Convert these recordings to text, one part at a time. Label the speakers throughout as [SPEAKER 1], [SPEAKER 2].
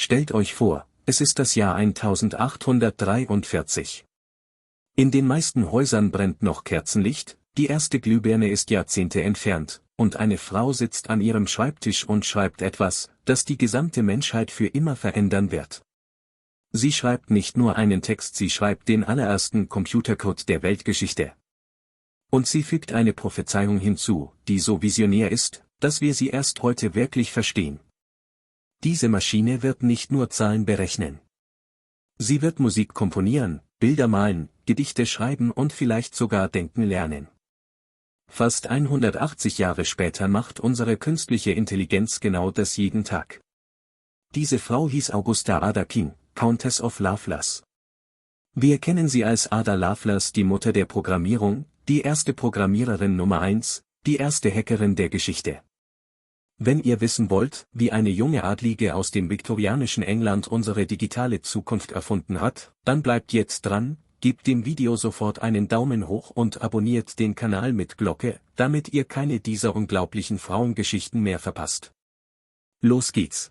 [SPEAKER 1] Stellt euch vor, es ist das Jahr 1843. In den meisten Häusern brennt noch Kerzenlicht, die erste Glühbirne ist Jahrzehnte entfernt, und eine Frau sitzt an ihrem Schreibtisch und schreibt etwas, das die gesamte Menschheit für immer verändern wird. Sie schreibt nicht nur einen Text, sie schreibt den allerersten Computercode der Weltgeschichte. Und sie fügt eine Prophezeiung hinzu, die so visionär ist, dass wir sie erst heute wirklich verstehen. Diese Maschine wird nicht nur Zahlen berechnen. Sie wird Musik komponieren, Bilder malen, Gedichte schreiben und vielleicht sogar denken lernen. Fast 180 Jahre später macht unsere künstliche Intelligenz genau das jeden Tag. Diese Frau hieß Augusta Ada King, Countess of Lovelace. Wir kennen sie als Ada Lovelace, die Mutter der Programmierung, die erste Programmiererin Nummer 1, die erste Hackerin der Geschichte. Wenn ihr wissen wollt, wie eine junge Adlige aus dem viktorianischen England unsere digitale Zukunft erfunden hat, dann bleibt jetzt dran, gebt dem Video sofort einen Daumen hoch und abonniert den Kanal mit Glocke, damit ihr keine dieser unglaublichen Frauengeschichten mehr verpasst. Los geht's!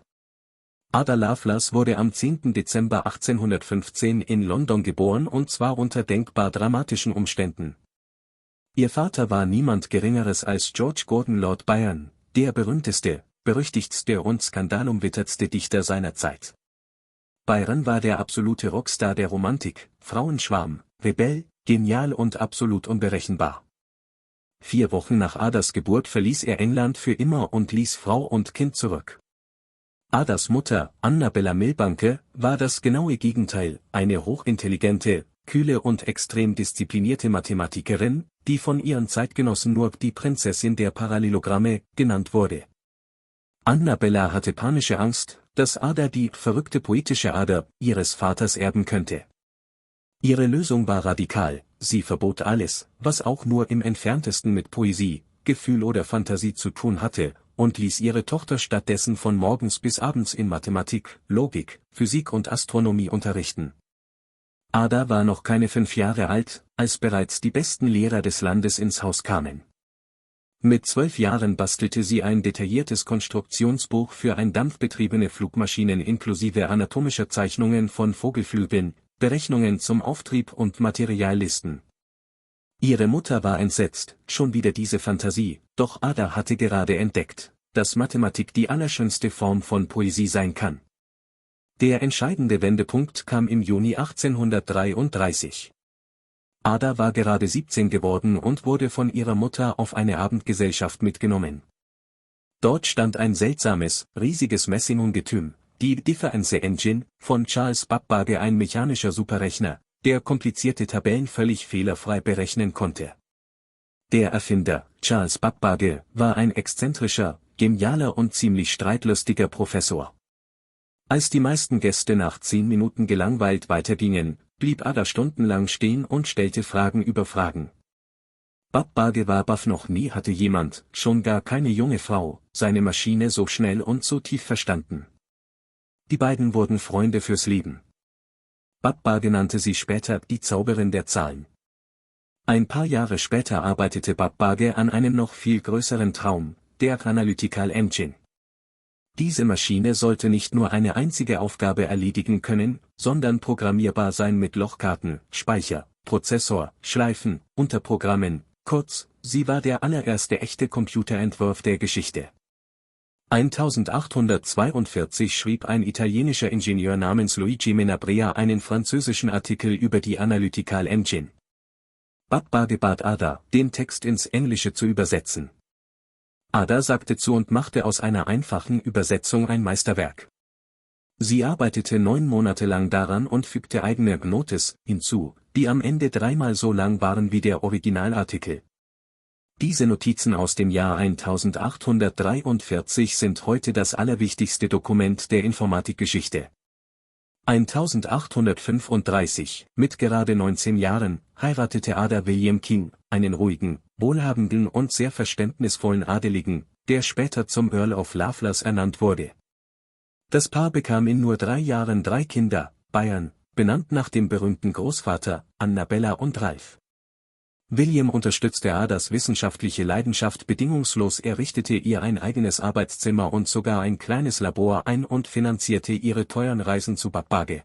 [SPEAKER 1] Ada Lovelace wurde am 10. Dezember 1815 in London geboren und zwar unter denkbar dramatischen Umständen. Ihr Vater war niemand Geringeres als George Gordon Lord Byron, der berühmteste, berüchtigtste und skandalumwittertste Dichter seiner Zeit. Byron war der absolute Rockstar der Romantik, Frauenschwarm, Rebell, genial und absolut unberechenbar. 4 Wochen nach Adas Geburt verließ er England für immer und ließ Frau und Kind zurück. Adas Mutter, Annabella Milbanke, war das genaue Gegenteil, eine hochintelligente, kühle und extrem disziplinierte Mathematikerin, die von ihren Zeitgenossen nur die Prinzessin der Parallelogramme genannt wurde. Annabella hatte panische Angst, dass Ada die verrückte poetische Ader ihres Vaters erben könnte. Ihre Lösung war radikal, sie verbot alles, was auch nur im entferntesten mit Poesie, Gefühl oder Fantasie zu tun hatte, und ließ ihre Tochter stattdessen von morgens bis abends in Mathematik, Logik, Physik und Astronomie unterrichten. Ada war noch keine 5 Jahre alt, als bereits die besten Lehrer des Landes ins Haus kamen. Mit 12 Jahren bastelte sie ein detailliertes Konstruktionsbuch für dampfbetriebene Flugmaschinen inklusive anatomischer Zeichnungen von Vogelflügeln, Berechnungen zum Auftrieb und Materiallisten. Ihre Mutter war entsetzt, schon wieder diese Fantasie, doch Ada hatte gerade entdeckt, dass Mathematik die allerschönste Form von Poesie sein kann. Der entscheidende Wendepunkt kam im Juni 1833. Ada war gerade 17 geworden und wurde von ihrer Mutter auf eine Abendgesellschaft mitgenommen. Dort stand ein seltsames, riesiges Messingungetüm, die Difference Engine, von Charles Babbage, ein mechanischer Superrechner, der komplizierte Tabellen völlig fehlerfrei berechnen konnte. Der Erfinder, Charles Babbage, war ein exzentrischer, genialer und ziemlich streitlustiger Professor. Als die meisten Gäste nach 10 Minuten gelangweilt weitergingen, blieb Ada stundenlang stehen und stellte Fragen über Fragen. Babbage war baff, noch nie hatte jemand, schon gar keine junge Frau, seine Maschine so schnell und so tief verstanden. Die beiden wurden Freunde fürs Leben. Babbage nannte sie später die Zauberin der Zahlen. Ein paar Jahre später arbeitete Babbage an einem noch viel größeren Traum, der Analytical Engine. Diese Maschine sollte nicht nur eine einzige Aufgabe erledigen können, sondern programmierbar sein mit Lochkarten, Speicher, Prozessor, Schleifen, Unterprogrammen, kurz, sie war der allererste echte Computerentwurf der Geschichte. 1842 schrieb ein italienischer Ingenieur namens Luigi Menabrea einen französischen Artikel über die Analytical Engine. Babbage bat Ada, den Text ins Englische zu übersetzen. Ada sagte zu und machte aus einer einfachen Übersetzung ein Meisterwerk. Sie arbeitete 9 Monate lang daran und fügte eigene Notes hinzu, die am Ende 3-mal so lang waren wie der Originalartikel. Diese Notizen aus dem Jahr 1843 sind heute das allerwichtigste Dokument der Informatikgeschichte. 1835, mit gerade 19 Jahren, heiratete Ada William King, einen ruhigen, wohlhabenden und sehr verständnisvollen Adeligen, der später zum Earl of Lovelace ernannt wurde. Das Paar bekam in nur 3 Jahren 3 Kinder, Byron, benannt nach dem berühmten Großvater, Annabella und Ralph. William unterstützte Adas wissenschaftliche Leidenschaft bedingungslos, er richtete ihr ein eigenes Arbeitszimmer und sogar ein kleines Labor ein und finanzierte ihre teuren Reisen zu Babbage.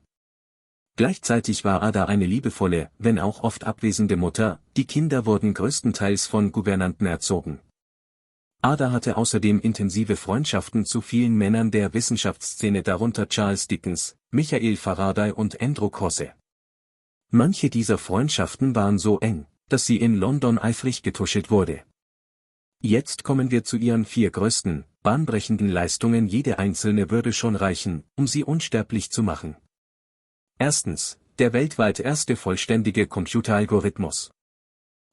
[SPEAKER 1] Gleichzeitig war Ada eine liebevolle, wenn auch oft abwesende Mutter, die Kinder wurden größtenteils von Gouvernanten erzogen. Ada hatte außerdem intensive Freundschaften zu vielen Männern der Wissenschaftsszene, darunter Charles Dickens, Michael Faraday und Andrew Cosse. Manche dieser Freundschaften waren so eng, dass sie in London eifrig getuschelt wurde. Jetzt kommen wir zu ihren 4 größten, bahnbrechenden Leistungen. Jede einzelne würde schon reichen, um sie unsterblich zu machen. Erstens, der weltweit erste vollständige Computeralgorithmus.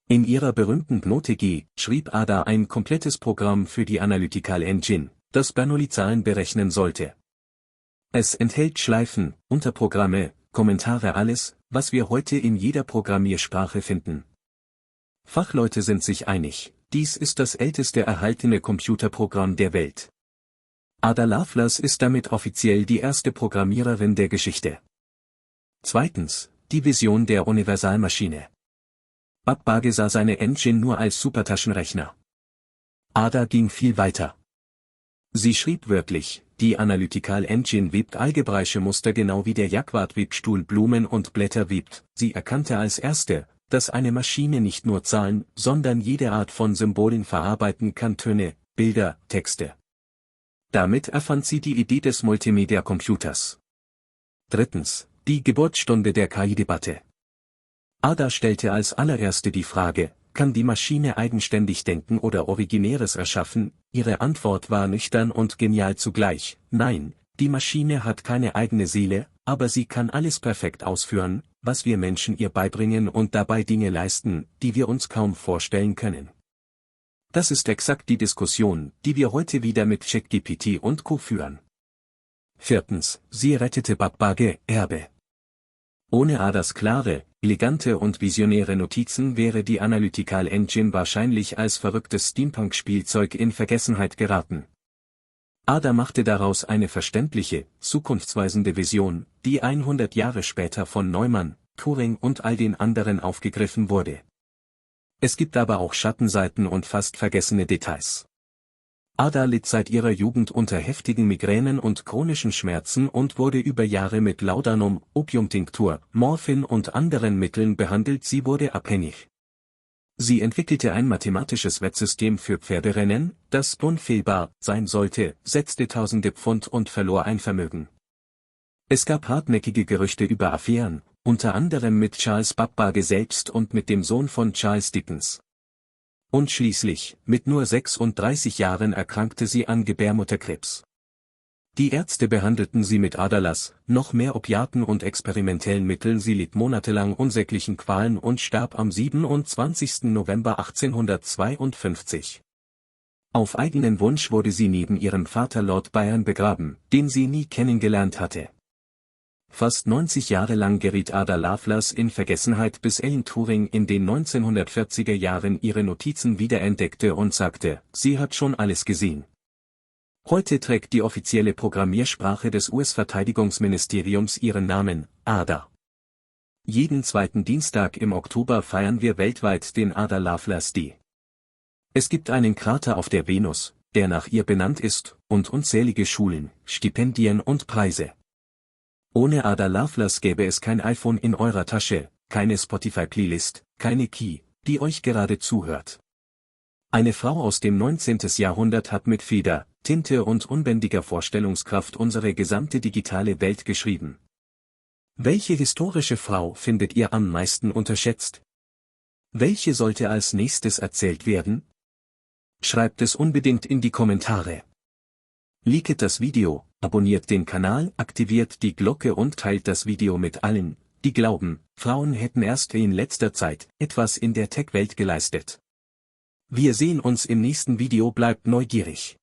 [SPEAKER 1] In ihrer berühmten Note G schrieb Ada ein komplettes Programm für die Analytical Engine, das Bernoulli-Zahlen berechnen sollte. Es enthält Schleifen, Unterprogramme, Kommentare, alles, was wir heute in jeder Programmiersprache finden. Fachleute sind sich einig, dies ist das älteste erhaltene Computerprogramm der Welt. Ada Lovelace ist damit offiziell die erste Programmiererin der Geschichte. Zweitens, die Vision der Universalmaschine. Babbage sah seine Engine nur als Supertaschenrechner. Ada ging viel weiter. Sie schrieb wörtlich, die Analytical Engine wiebt algebraische Muster genau wie der Jacquard-Webstuhl Blumen und Blätter wiebt. Sie erkannte als erste, dass eine Maschine nicht nur Zahlen, sondern jede Art von Symbolen verarbeiten kann, Töne, Bilder, Texte. Damit erfand sie die Idee des Multimedia-Computers. Drittens, die Geburtsstunde der KI-Debatte. Ada stellte als allererste die Frage, kann die Maschine eigenständig denken oder Originäres erschaffen? Ihre Antwort war nüchtern und genial zugleich: Nein, die Maschine hat keine eigene Seele, aber sie kann alles perfekt ausführen, was wir Menschen ihr beibringen und dabei Dinge leisten, die wir uns kaum vorstellen können. Das ist exakt die Diskussion, die wir heute wieder mit ChatGPT und Co. führen. Viertens, sie rettete Babbage, Erbe. Ohne Adas klare, elegante und visionäre Notizen wäre die Analytical Engine wahrscheinlich als verrücktes Steampunk-Spielzeug in Vergessenheit geraten. Ada machte daraus eine verständliche, zukunftsweisende Vision, die 100 Jahre später von Neumann, Turing und all den anderen aufgegriffen wurde. Es gibt aber auch Schattenseiten und fast vergessene Details. Ada litt seit ihrer Jugend unter heftigen Migränen und chronischen Schmerzen und wurde über Jahre mit Laudanum, Opiumtinktur, Morphin und anderen Mitteln behandelt. Sie wurde abhängig. Sie entwickelte ein mathematisches Wettsystem für Pferderennen, das unfehlbar sein sollte, setzte tausende Pfund und verlor ein Vermögen. Es gab hartnäckige Gerüchte über Affären, unter anderem mit Charles Babbage selbst und mit dem Sohn von Charles Dickens. Und schließlich, mit nur 36 Jahren erkrankte sie an Gebärmutterkrebs. Die Ärzte behandelten sie mit Adalas, noch mehr Opiaten und experimentellen Mitteln. Sie litt monatelang unsäglichen Qualen und starb am 27. November 1852. Auf eigenen Wunsch wurde sie neben ihrem Vater Lord Byron begraben, den sie nie kennengelernt hatte. Fast 90 Jahre lang geriet Ada Lovelace in Vergessenheit, bis Alan Turing in den 1940er Jahren ihre Notizen wiederentdeckte und sagte, sie hat schon alles gesehen. Heute trägt die offizielle Programmiersprache des US-Verteidigungsministeriums ihren Namen, Ada. Jeden zweiten Dienstag im Oktober feiern wir weltweit den Ada Lovelace Day. Es gibt einen Krater auf der Venus, der nach ihr benannt ist, und unzählige Schulen, Stipendien und Preise. Ohne Ada Lovelace gäbe es kein iPhone in eurer Tasche, keine Spotify-Playlist, keine Key, die euch gerade zuhört. Eine Frau aus dem 19. Jahrhundert hat mit Feder, Tinte und unbändiger Vorstellungskraft unsere gesamte digitale Welt geschrieben. Welche historische Frau findet ihr am meisten unterschätzt? Welche sollte als nächstes erzählt werden? Schreibt es unbedingt in die Kommentare. Liket das Video, abonniert den Kanal, aktiviert die Glocke und teilt das Video mit allen, die glauben, Frauen hätten erst in letzter Zeit etwas in der Tech-Welt geleistet. Wir sehen uns im nächsten Video, bleibt neugierig.